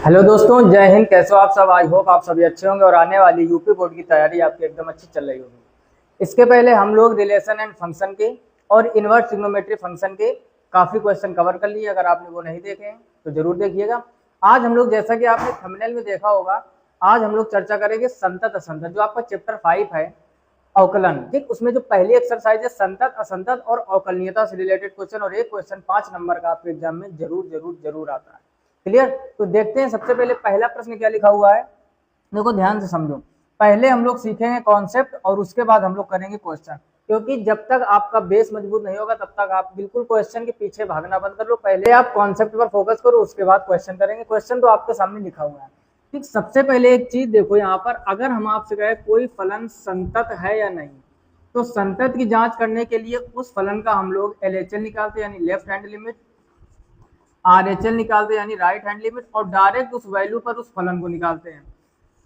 Hello दोस्तों, जय हिंद। कैसे हो आप सब? आई होप आप सभी अच्छे होंगे और आने वाली यूपी बोर्ड की तैयारी आपकी एकदम अच्छी चल रही होगी। इसके पहले हम लोग रिलेशन एंड फंक्शन के और इनवर्स ट्रिग्नोमेट्री फंक्शन के काफ़ी क्वेश्चन कवर कर लिए। अगर आपने वो नहीं देखे हैं तो जरूर देखिएगा। आज हम लोग, जैसा कि आपने थंबनेल में देखा होगा, आज हम लोग चर्चा करेंगे संतत असंतत, जो आपका चैप्टर 5 है अवकलन। ठीक, उसमें जो पहली एक्सरसाइज है संतत असंतत और अवकलनीयता से रिलेटेड क्वेश्चन, और एक क्वेश्चन 5 नंबर का आपके एग्जाम में जरूर जरूर जरूर आता है। क्लियर? तो देखते हैं सबसे पहले पहला प्रश्न क्या लिखा हुआ है। देखो ध्यान से समझो। पहले हम लोग सीखेंगे कॉन्सेप्ट और उसके बाद हम लोग करेंगे क्वेश्चन, क्योंकि जब तक आपका बेस मजबूत नहीं होगा तब तक आप बिल्कुल क्वेश्चन के पीछे भागना बंद कर लो। पहले आप कॉन्सेप्ट पर फोकस करो, उसके बाद क्वेश्चन करेंगे। क्वेश्चन तो आपके सामने लिखा हुआ है। ठीक, सबसे पहले एक चीज देखो यहाँ पर, अगर हम आपसे कहें कोई फलन संतत है या नहीं, तो संतत की जांच करने के लिए उस फलन का हम लोग LHL निकालते हैं, यानी लेफ्ट हैंड लिमिट, RHL निकालते हैं यानी राइट हैंड लिमिट, और डायरेक्ट उस वैल्यू पर उस फलन को निकालते हैं।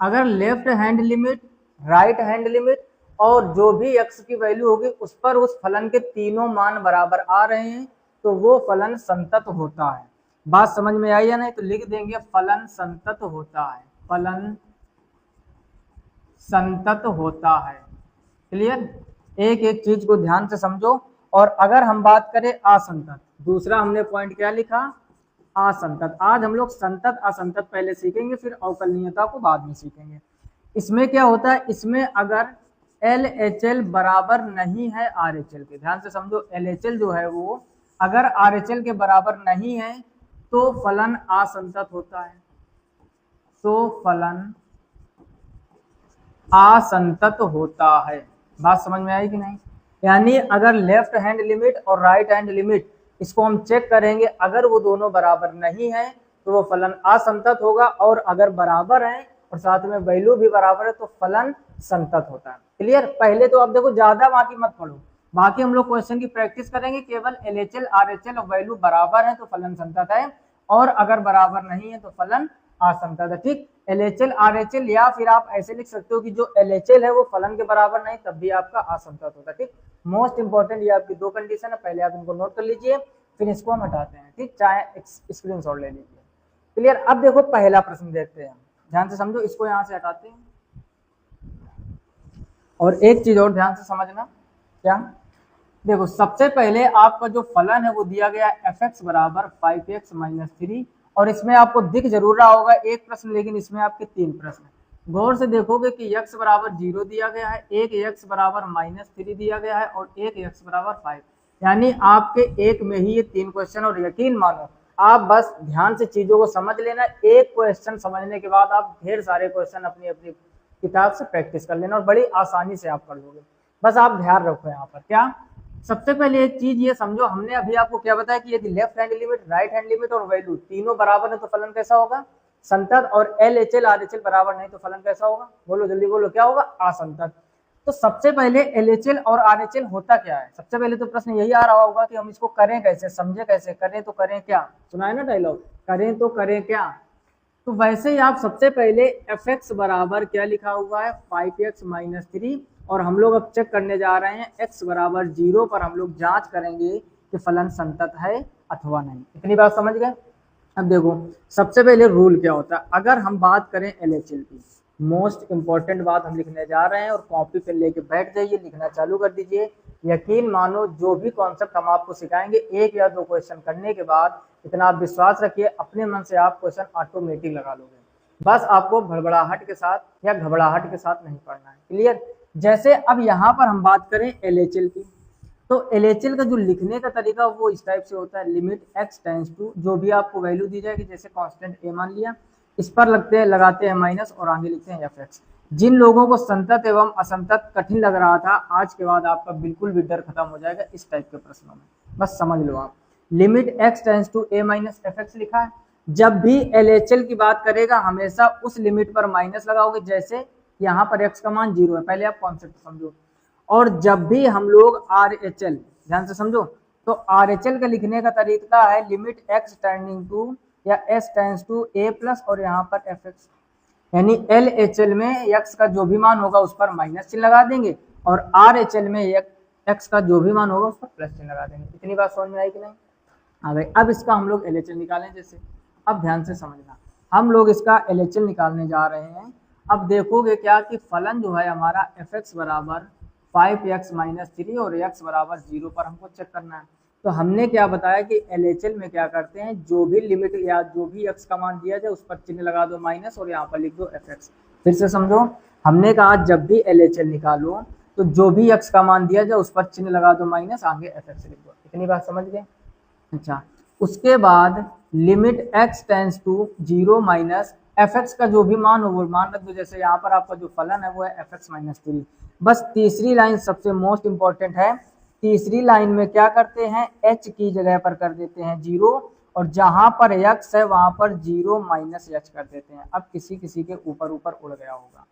अगर left hand limit, right hand limit और जो भी x की वैल्यू होगी उस पर उस फलन के तीनों मान बराबर आ रहे हैं तो वो फलन संतत होता है। बात समझ में आई या नहीं? तो लिख देंगे फलन संतत होता है, फलन संतत होता है। क्लियर? एक एक चीज को ध्यान से समझो। और अगर हम बात करें असंतत, दूसरा हमने पॉइंट क्या लिखा? असंतत। आज हम लोग संतत असंतत पहले सीखेंगे, फिर अवकलनीयता को बाद में सीखेंगे। इसमें क्या होता है, इसमें अगर LHL बराबर नहीं है RHL के, ध्यान से समझो, LHL जो है वो अगर RHL के बराबर नहीं है तो फलन असंतत होता है, तो फलन असंतत होता है। बात समझ में आई कि नहीं? यानी अगर लेफ्ट हैंड लिमिट और राइट हैंड लिमिट, इसको हम चेक करेंगे, अगर वो दोनों बराबर नहीं है तो वो फलन असंतत होगा, और अगर बराबर है और साथ में वैल्यू भी बराबर है तो फलन संतत होता है। क्लियर? पहले तो आप देखो, ज्यादा बाकी मत पढ़ो, बाकी हम लोग क्वेश्चन की प्रैक्टिस करेंगे। केवल LHL RHL और वैल्यू बराबर है तो फलन संतत है, और अगर बराबर नहीं है तो फलन असंतत है। ठीक, LHL RHL, या फिर आप ऐसे लिख सकते हो कि जो LHL है वो फलन के बराबर नहीं, तब भी आपका असंतत होता है। ठीक, मोस्ट इंपॉर्टेंट ये आपकी दो कंडीशन है, पहले आप इनको नोट कर लीजिए, फिर इसको हम हटाते हैं। ठीक, चाहे स्क्रीनशॉट ले लीजिए। क्लियर? अब देखो पहला प्रश्न देखते हैं, ध्यान से समझो। इसको यहाँ से हटाते हैं। और एक चीज और ध्यान से समझना, क्या? देखो सबसे पहले आपका जो फलन है वो दिया गया fx बराबर 5x - 3, और इसमें आपको दिख जरूर रहा होगा एक प्रश्न, लेकिन इसमें आपके 3 प्रश्न। गौर से देखोगे कि x बराबर 0 दिया गया है, एक x बराबर -3 दिया गया है, और एक x बराबर 5, यानी आपके एक में ही ये 3 क्वेश्चन। और यकीन मानो, आप बस ध्यान से चीजों को समझ लेना, एक क्वेश्चन समझने के बाद आप ढेर सारे क्वेश्चन अपनी अपनी किताब से प्रैक्टिस कर लेना और बड़ी आसानी से आप कर लोगे। बस आप ध्यान रखो यहाँ पर। क्या? सबसे पहले एक चीज ये समझो, हमने अभी आपको क्या बताया कि यदि left hand limit, right hand limit और वैल्यू तीनों बराबर है तो फलन कैसा होगा? संतत। और LHL RHL बराबर नहीं तो फलन कैसा होगा? बोलो जल्दी बोलो, क्या होगा? असंतत। तो सबसे पहले LHL और RHL होता क्या है? सबसे पहले तो प्रश्न यही आ रहा होगा कि हम इसको करें कैसे, समझे कैसे, करें तो करें क्या। सुना है ना डायलॉग, करें तो करें क्या। तो वैसे ही आप सबसे पहले fx बराबर क्या लिखा हुआ है? 5x - 3, और हम लोग अब चेक करने जा रहे हैं x बराबर 0 पर हम लोग जांच करेंगे कि फलन संतत है अथवा नहीं। इतनी बात समझ गए? अब देखो सबसे पहले रूल क्या होता है। अगर हम बात करें LHL की, मोस्ट इंपॉर्टेंट बात हम लिखने जा रहे हैं, और कॉपी पे लेके बैठ जाइए, लिखना चालू कर दीजिए। यकीन मानो, जो भी कॉन्सेप्ट हम आपको सिखाएंगे, एक या दो क्वेश्चन करने के बाद इतना आप विश्वास रखिए, अपने मन से आप क्वेश्चन ऑटोमेटिक लगा लोगे। बस आपको भड़बड़ाहट के साथ या घबराहट के साथ नहीं पढ़ना है। क्लियर? जैसे अब यहाँ पर हम बात करें LHL की, तो LHL का जो लिखने का तरीका वो इस टाइप से होता है, लिमिट x टेंड्स टू, जो भी आपको वैल्यू दी जाएगी, जैसे कांस्टेंट a मान लिया, इस पर लगाते हैं माइनस और आगे लिखते हैं fx। जिन लोगों को संतत एवं असंतत कठिन लग रहा था, आज के बाद आपका बिल्कुल भी डर खत्म हो जाएगा इस टाइप के प्रश्नों में। बस समझ लो आप, limit x tends to a - fx लिखा है। जब भी LHL की बात करेगा हमेशा उस लिमिट पर माइनस लगाओगे, जैसे यहाँ पर x का मान 0 है, पहले आप कॉन्सेप्ट समझो। और जब भी हम लोग RHL, ध्यान से समझो, तो RHL का लिखने का तरीका है लिमिट x टेंडिंग टू या s tends to a plus और यहाँ पर fx, यानी LHL में x का जो भी मान होगा उस पर माइनस चिन्ह लगा देंगे, और RHL में x का जो भी मान होगा उस पर प्लस चिन्ह लगा देंगे। इतनी बात समझ में आई कि नहीं? आ गई? अब इसका हम लोग LHL निकालें। जैसे अब ध्यान से समझना, हम लोग इसका LHL निकालने जा रहे हैं। अब देखोगे क्या कि फलन जो है हमारा fx बराबर 5x माइनस 3 और x बराबर 0 पर हमको चेक करना है। तो हमने क्या बताया कि LHL में क्या करते हैं, जो भी लिमिट या जो भी x का मान दिया जाए उस पर चिन्ह लगा दो माइनस और यहाँ पर लिख दो fx। फिर से समझो, हमने कहा जब भी LHL निकालो तो जो भी x का मान दिया जाए उस पर चिन्ह लगा दो माइनस, आगे fx लिख दो। इतनी बात समझ गए। अच्छा, उसके बाद limit x tends to 0 minus fx का जो भी मान हो वो मान रख दो। जैसे यहाँ पर आपका जो फलन है वो है fx माइनस 3। बस तीसरी लाइन सबसे मोस्ट इंपॉर्टेंट है। तीसरी लाइन में क्या करते हैं, h की जगह पर कर देते हैं 0 और जहां पर x है वहां पर 0 माइनस h कर देते हैं। अब किसी किसी के ऊपर ऊपर उड़ गया होगा,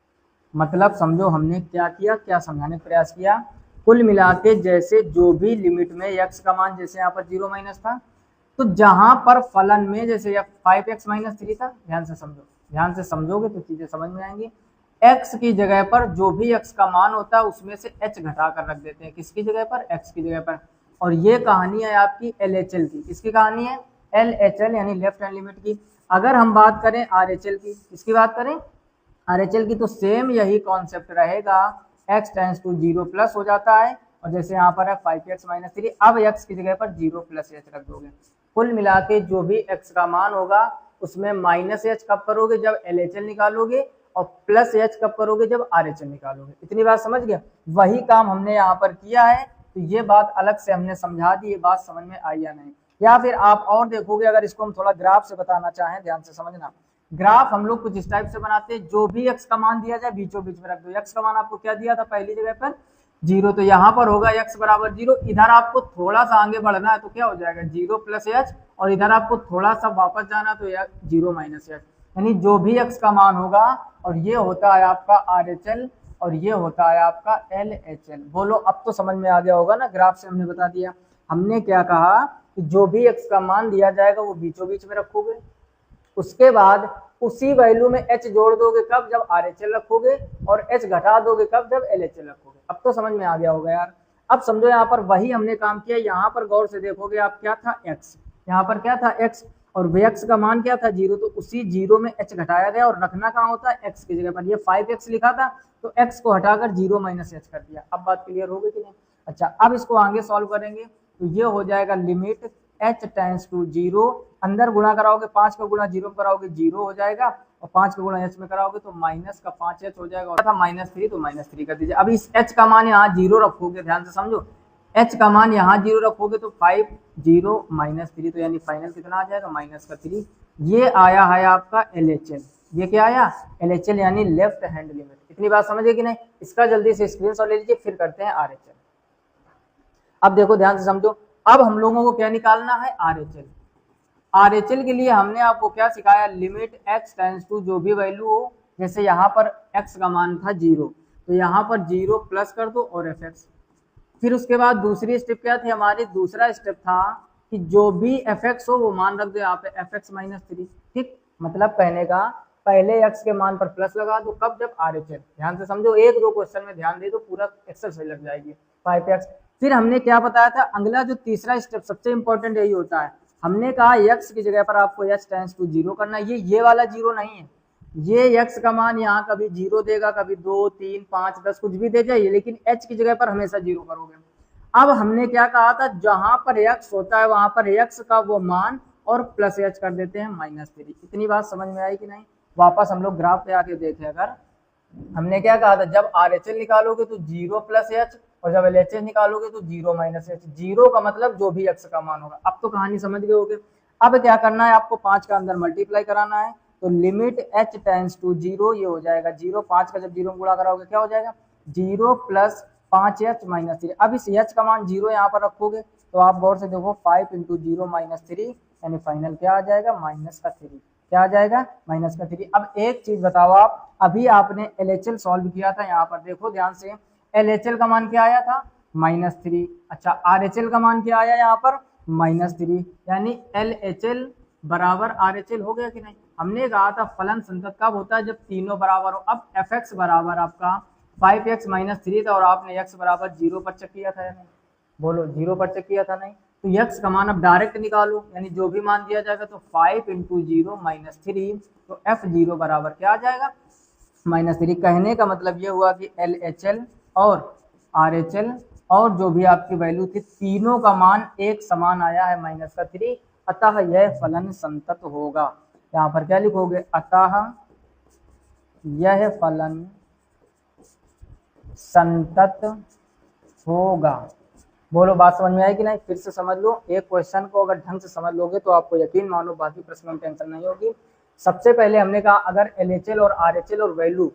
मतलब समझो हमने क्या किया, क्या समझाने का प्रयास किया। कुल मिला के जैसे जो भी लिमिट में x का मान जैसे यहाँ पर 0 माइनस था, तो जहां पर फलन में जैसे 5x माइनस 3 था, ध्यान से समझो, ध्यान से समझोगे तो चीजें समझ में आएंगी। x की जगह पर जो भी x का मान होता है उसमें से h घटा कर रख देते हैं। किसकी जगह पर, x की जगह पर। और ये कहानी है आपकी LHL की। किसकी कहानी है, LHL यानी लेफ्ट हैंड लिमिट की। अगर हम बात करें RHL की, किसकी बात करें, RHL की, तो सेम यही कॉन्सेप्ट रहेगा। x टेंस टू 0 प्लस हो जाता है और जैसे यहाँ पर है 5x माइनस 3, अब x की जगह पर 0 प्लस h रख दोगे। कुल मिला के जो भी x का मान होगा उसमें माइनस h कब करोगे, जब LHL निकालोगे, और प्लस h कब करोगे, जब RHL निकालोगे। इतनी बात समझ गया। वही काम हमने यहाँ पर किया है। तो ये बात अलग से हमने समझा दी, ये बात समझ में आई या नहीं। या फिर आप और देखोगे, अगर इसको हम थोड़ा ग्राफ से बताना चाहें, ध्यान से समझना। ग्राफ हम लोग कुछ इस टाइप से बनाते हैं, जो भी x का मान दिया जाए बीचों बीच में रख दो। x का मान आपको क्या दिया था पहली जगह पर 0, तो यहाँ पर होगा x बराबर 0। इधर आपको थोड़ा सा आगे बढ़ना है तो क्या हो जाएगा 0 प्लस h, और इधर आपको थोड़ा सा वापस जाना तो 0 माइनस h। यानी जो भी x का मान होगा, और ये होता है आपका RHL और ये होता है आपका LHL। बोलो अब तो समझ में आ गया होगा ना, ग्राफ से हमने बता दिया। हमने क्या कहा कि जो भी x का मान दिया जाएगा वो बीचों बीच में रखोगे, उसके बाद उसी वैल्यू में h जोड़ दोगे कब, जब RHL रखोगे, और h घटा दोगे कब, जब LHL रखोगे। अब तो समझ में आ गया होगा यार। अब समझो यहाँ पर वही हमने काम किया। यहाँ पर गौर से देखोगे आप, क्या था x, यहाँ पर क्या था x, और x का मान क्या था 0, तो उसी 0 में h घटाया गया और रखना कहाँ होता है, x की जगह पर। ये 5x लिखा था तो x को हटाकर 0 माइनस h कर दिया। अब बात क्लियर हो गई कि नहीं। अच्छा, अब इसको आगे सॉल्व करेंगे तो ये हो जाएगा लिमिट h टेंस टू 0, अंदर गुणा कराओगे 5 का गुणा 0 कराओगे 0 हो जाएगा, और 5 का गुणा h में कराओगे तो माइनस का 5h हो जाएगा। और था माइनस 3 तो माइनस 3 कर दीजिए। अब इस h का मान यहाँ 0 रखोगे, ध्यान से समझो, h का मान यहाँ 0 रखोगे तो 5 0 माइनस 3, तो यानी फाइनल कितना आ जाएगा, माइनस का 3। ये आया है आपका LHL। ये क्या आया, LHL यानी लेफ्ट हैंड लिमिट। इतनी बात समझिए कि नहीं। इसका जल्दी से स्क्रीनशॉट ले लीजिए, फिर करते हैं RHL। अब देखो ध्यान से समझो, अब हम लोगों को क्या निकालना है, RHL। RHL के लिए हमने आपको क्या सिखाया, लिमिट x टेंस टू जो भी वैल्यू हो, जैसे यहाँ पर x का मान था 0, तो यहाँ पर 0 प्लस कर दो और fx। फिर उसके बाद दूसरी स्टेप क्या थी हमारी, दूसरा स्टेप था कि जो भी fx हो वो मान रख दो यहाँ पे fx माइनस 3। ठीक, मतलब कहने का पहले x के मान पर प्लस लगा दो, कब, जब RHL। ध्यान से समझो, एक दो क्वेश्चन में ध्यान दे दो, पूरा एक्सरसाइज लग जाएगी। 5x। फिर हमने क्या बताया था, अगला जो तीसरा स्टेप सबसे इंपॉर्टेंट यही होता है। हमने कहा x की जगह पर आपको h टेंस टू 0 करना है। ये वाला 0 नहीं है, ये x का मान यहाँ कभी 0 देगा, कभी 2 3 5 10 कुछ भी दे जाइए, लेकिन h की जगह पर हमेशा 0 करोगे। अब हमने क्या कहा था, जहां पर x होता है वहां पर x का वो मान और प्लस h कर देते हैं माइनस 3। इतनी बात समझ में आई कि नहीं। वापस हम लोग ग्राफ पे आके देखें, अगर हमने क्या कहा था, जब RHL निकालोगे तो 0 प्लस h, और जब LHL निकालोगे तो 0 माइनस h। 0 का मतलब जो भी x का मान होगा। अब तो कहानी समझ गए होगे। अब क्या करना है, आपको 5 का अंदर मल्टीप्लाई कराना है, तो लिमिट h टेंस टू 0, ये हो जाएगा 0। 5 का जब 0 गुणा कराओगे क्या हो जाएगा, 0 प्लस 5h माइनस 3। अब इस h का मान 0 यहाँ पर रखोगे तो आप गौर से देखो 5 इंटू 0 माइनस 3, यानी फाइनल क्या आ जाएगा, माइनस का 3। क्या आ जाएगा, माइनस का 3। अब एक चीज बताओ आप, अभी आपने LHL सॉल्व किया था, यहाँ पर देखो ध्यान से, LHL का मान क्या आया था, माइनस 3। अच्छा, RHL का मान क्या आया यहाँ पर, माइनस 3, यानी LHL बराबर RHL हो गया कि नहीं। हमने कहा था फलन संतत कब होता है, जब तीनों बराबर हो। अब fx बराबर आपका 5x माइनस 3 था और आपने x बराबर 0 पर चेक किया था या नहीं, बोलो 0 पर चेक किया था नहीं, तो x का मान अब डायरेक्ट निकालो, यानी जो भी मान दिया जाएगा तो 5 इंटू 0 माइनस 3, तो f0 बराबर क्या आ जाएगा -3। कहने का मतलब ये हुआ कि LHL और RHL और जो भी आपकी वैल्यू थी तीनों का मान एक समान आया है -3, अतः यह फलन संतत होगा। यहाँ पर क्या लिखोगे, अतः यह फलन संतत होगा। बोलो बात समझ में आई कि नहीं, फिर से समझ लो। एक क्वेश्चन को अगर ढंग से समझ लोगे तो आपको यकीन मानो बाकी प्रश्नों में टेंशन नहीं होगी। सबसे पहले हमने कहा अगर LHL और RHL और वैल्यू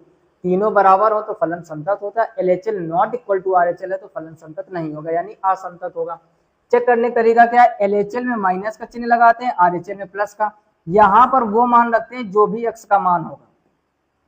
तीनों बराबर हो तो फलन संतत होता है, LHL not equal to RHL है तो फलन संतत नहीं होगा, यानी असंतत होगा। चेक करने का तरीका क्या है, LHL में माइनस का चिन्ह लगाते हैं, RHL में प्लस का। यहाँ पर वो मान रखते हैं जो भी x का मान होगा।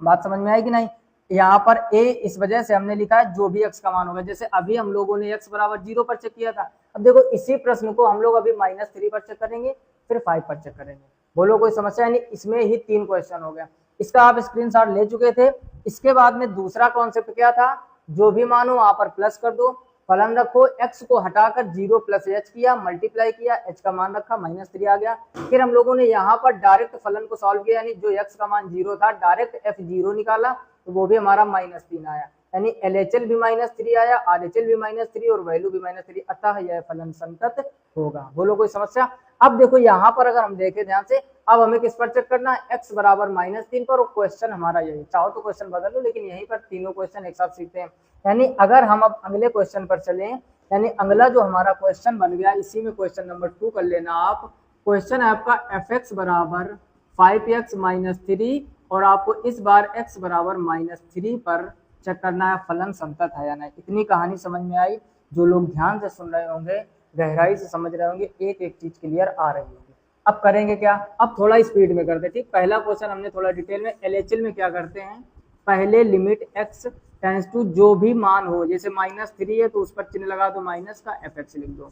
बात समझ में आएगी नहीं, यहाँ पर a इस वजह से हमने लिखा है जो भी x का मान होगा। जैसे अभी हम लोगों ने x बराबर 0 पर चेक किया था, अब देखो इसी प्रश्न को हम लोग अभी -3 पर चेक करेंगे, फिर 5 पर चेक करेंगे। बोलो कोई समस्या, यानी इसमें ही 3 क्वेश्चन हो गया। इसका आप स्क्रीनशॉट ले चुके थे। इसके बाद में दूसरा कॉन्सेप्ट क्या था, जो भी मान हो वहां पर प्लस कर दो, फलन रखो, x को हटाकर 0 प्लस h किया, मल्टीप्लाई किया, h का मान रखा, -3 आ गया। फिर हम लोगों ने यहाँ पर डायरेक्ट फलन को सॉल्व किया, यानी जो x का मान 0 था डायरेक्ट f0 निकाला, तो वो भी हमारा -3 आया, यानी LHL भी -3 आया, RHL भी -3 और वैल्यू भी -3, अतः यह फलन संतत होगा। बोलो कोई समस्या। अब देखो यहाँ पर अगर हम देखें ध्यान से, अब हमें किस पर चेक करना है, x बराबर -3 पर, और क्वेश्चन हमारा यही, चाहो तो क्वेश्चन बदल लो लेकिन यहीं पर तीनों क्वेश्चन एक साथ सीखते हैं। यानी अगर हम अब अगले क्वेश्चन पर चलें, यानी अगला जो हमारा क्वेश्चन बन गया, इसी में क्वेश्चन नंबर 2 कर लेना आप। क्वेश्चन है आपका fx बराबर 5x - 3 और आपको इस बार x बराबर -3 पर चेक करना है फलन संतत है या नहीं। इतनी कहानी समझ में आई, जो लोग ध्यान से सुन रहे होंगे, गहराई से समझ रहे होंगे, एक एक चीज क्लियर आ रही होगी। अब करेंगे क्या, अब थोड़ा स्पीड में करते, ठीक। पहला क्वेश्चन हमने थोड़ा डिटेल में, LHL में क्या करते हैं, पहले लिमिट x टेंड्स टू जो भी मान हो, जैसे -3 है तो उस पर चिन्ह लगा दो माइनस का, fx लिख दो।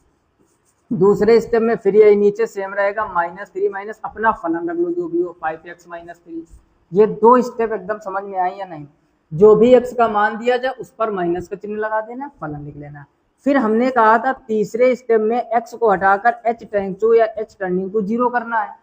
दूसरे स्टेप में फिर यही नीचे सेम रहेगा, -3 माइनस अपना फलन रख लो जो भी हो, 5x - 3। ये दो स्टेप एकदम समझ में आई या नहीं। जो भी x का मान दिया जाए उस पर माइनस का चिन्ह लगा देना, फलन लिख लेना। फिर हमने कहा था तीसरे स्टेप में x को हटाकर h टेंड्स टू या h टर्निंग टू 0 करना है।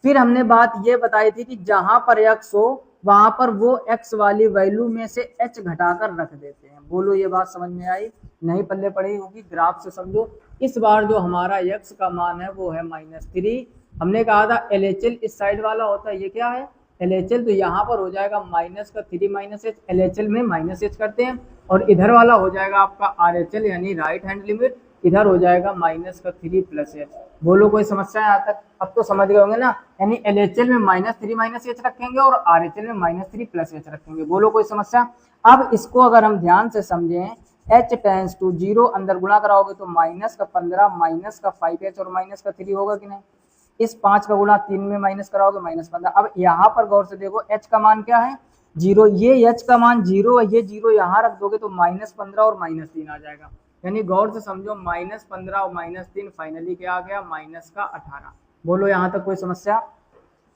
फिर हमने बात ये बताई थी कि जहां पर x हो वहां पर वो x वाली वैल्यू में से h घटाकर रख देते हैं। बोलो ये बात समझ में आई, नहीं पल्ले पड़ी होगी, ग्राफ से समझो। इस बार जो हमारा x का मान है वो है -3। हमने कहा था LHL इस साइड वाला होता है, ये क्या है LHL, तो यहाँ पर हो जाएगा -3 -h, LHL में -h करते हैं, और इधर वाला हो जाएगा आपका RHL यानी राइट हैंड लिमिट, इधर हो जाएगा -3 + h। बोलो कोई समस्या है यहाँ तक, अब तो समझ गए होंगे ना। यानी LHL में -3 - h रखेंगे और RHL में -3 + h रखेंगे। बोलो कोई समस्या। अब इसको अगर हम ध्यान से समझें, h टेंड्स टू 0, अंदर गुणा कराओगे तो -15 -5h और -3 होगा कि नहीं। इस 5 का गुणा 3 में माइनस कराओगे -15। अब यहाँ पर गौर से देखो h का मान क्या है 0, ये h का मान 0 है, ये 0 यहाँ रख दोगे तो -15 और -3 आ जाएगा। यानी गौर से समझो, -15 और -3 फाइनली क्या आ गया -18। बोलो यहाँ तक कोई समस्या।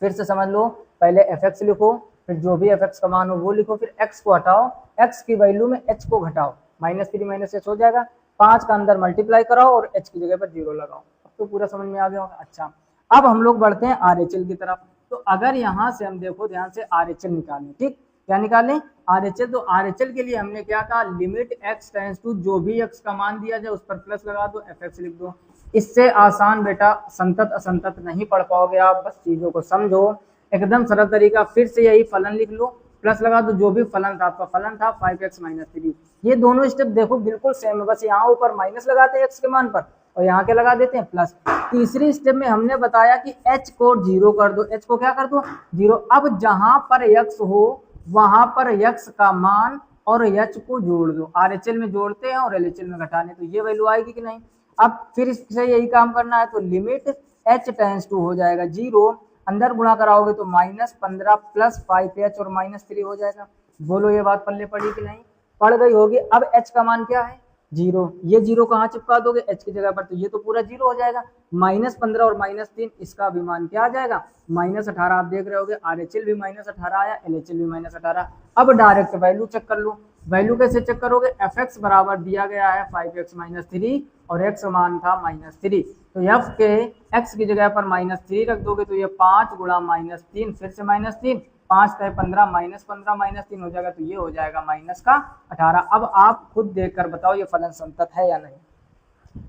फिर से समझ लो, पहले fx लिखो, फिर जो भी fx का मान हो वो लिखो, फिर x को हटाओ, x की वैल्यू में h को घटाओ, -3 - h हो जाएगा। 5 का अंदर मल्टीप्लाई कराओ और h की जगह पर 0 लगाओ। अब तो पूरा समझ में आ गया होगा। अच्छा, अब हम लोग बढ़ते हैं RHL की तरफ। तो अगर यहाँ से हम देखो ध्यान से RHL निकालें, ठीक, क्या निकालें RHL। तो RHL के लिए हमने क्या कहा, लिमिट x टेंड्स टू जो भी x का मान दिया जाए उस पर प्लस लगा दो, fx लिख दो। इससे आसान बेटा संतत असंतत नहीं पढ़ पाओगे आप, बस चीजों को समझो, एकदम सरल तरीका। फिर से यही फलन लिख लो, प्लस लगा दो, जो भी फलन था आपका फलन था 5x - 3। ये दोनों स्टेप देखो बिल्कुल सेम है, बस यहाँ ऊपर माइनस लगाते हैं x के मान पर और यहाँ के लगा देते हैं प्लस। तीसरी स्टेप में हमने बताया कि h को 0 कर दो, h को क्या कर दो 0। अब जहां पर x हो वहां पर x का मान और h को जोड़ दो, RHL में जोड़ते हैं और LHL में घटाने, तो ये वैल्यू आएगी कि नहीं। अब फिर इससे यही काम करना है, तो लिमिट h टेंड्स टू हो जाएगा 0, अंदर गुणा कराओगे तो -15 + 5h और -3 हो जाएगा। बोलो ये बात पल्ले पड़ी कि नहीं, पड़ गई होगी। अब h का मान क्या है 0, ये 0 कहाँ चिपका दोगे h की जगह पर, तो ये तो पूरा 0 हो जाएगा। -15 और -3, इसका भी मान क्या आ जाएगा -18। आप देख रहे होगे RHL भी -18 आया, LHL भी -18। अब डायरेक्ट वैल्यू चेक कर लो। वैल्यू कैसे चेक करोगे, fx बराबर दिया गया है 5x - 3 और x मान था -3। तो f के x की जगह पर -3 रख दोगे तो ये 5 गुणा -3, फिर से -3, 5 का 15 -15 -3 हो जाएगा, तो ये हो जाएगा -18। अब आप खुद देखकर बताओ ये फलन संतत है या नहीं।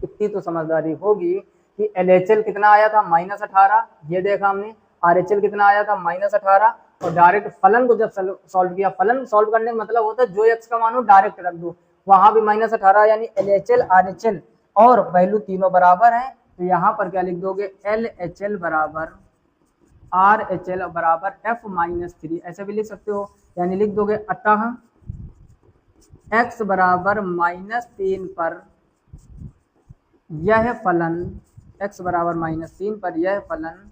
इतनी तो समझदारी होगी कि LHL कितना आया था -18, ये देखा हमने, RHL कितना आया था -18, और डायरेक्ट फलन को जब सॉल्व किया, फलन सॉल्व करने का मतलब होता है जो x का मान हो डायरेक्ट रख दो, वहां भी -18, यानी LHL RHL और वैल्यू तीनों बराबर है, तो यहाँ पर क्या लिख दोगे, LHL बराबर RHL बराबर f-3, ऐसे भी लिख सकते हो, यानी लिख दोगे अतः x बराबर -3 पर यह फलन, x बराबर -3 पर यह फलन